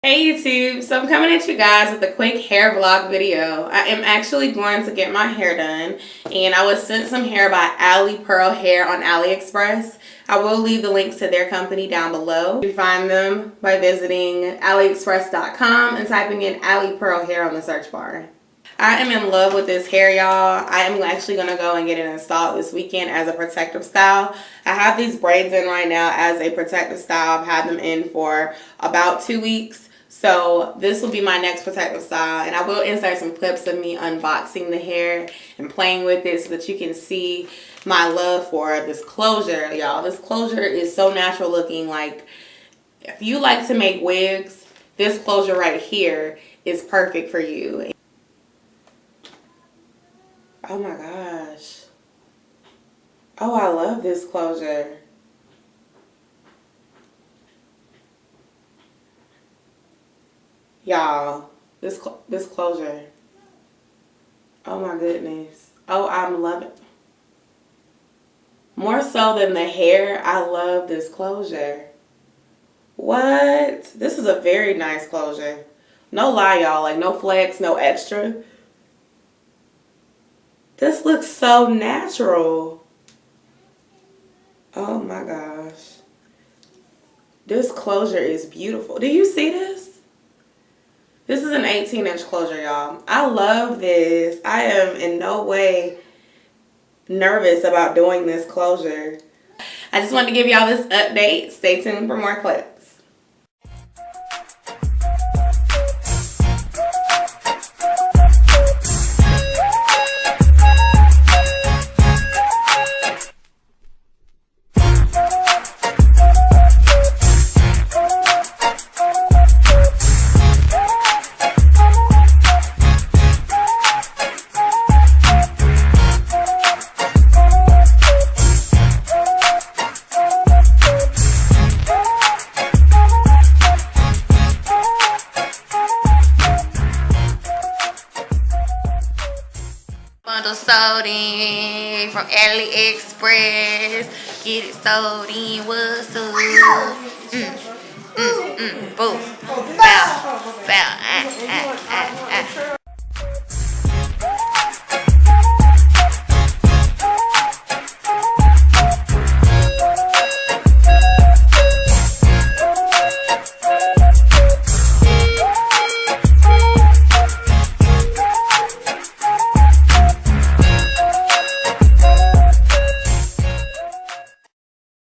Hey YouTube, so I'm coming at you guys with a quick hair vlog video. I am actually going to get my hair done, and I was sent some hair by Alipearl hair on AliExpress. I will leave the links to their company down below. You find them by visiting aliexpress.com and typing in Alipearl hair on the search bar. I am in love with this hair, y'all. I am actually going to go and get it installed this weekend as a protective style. I have these braids in right now as a protective style. I've had them in for about 2 weeks. So this will be my next protective style, and I will insert some clips of me unboxing the hair and playing with it so that you can see my love for this closure, y'all. This closure is so natural looking. Like, if you like to make wigs, this closure right here is perfect for you. Oh my gosh. Oh, I love this closure. Y'all, this closure. Oh my goodness. Oh, I'm loving it. More so than the hair, I love this closure. What? This is a very nice closure. No lie, y'all. Like, no flex, no extra. This looks so natural. Oh my gosh. This closure is beautiful. Do you see this? This is an 18-inch closure, y'all. I love this. I am in no way nervous about doing this closure. I just wanted to give y'all this update. Stay tuned for more clips. Bundle sold in from AliExpress. Get it sold in. What's up? Boom. Bow. Bow.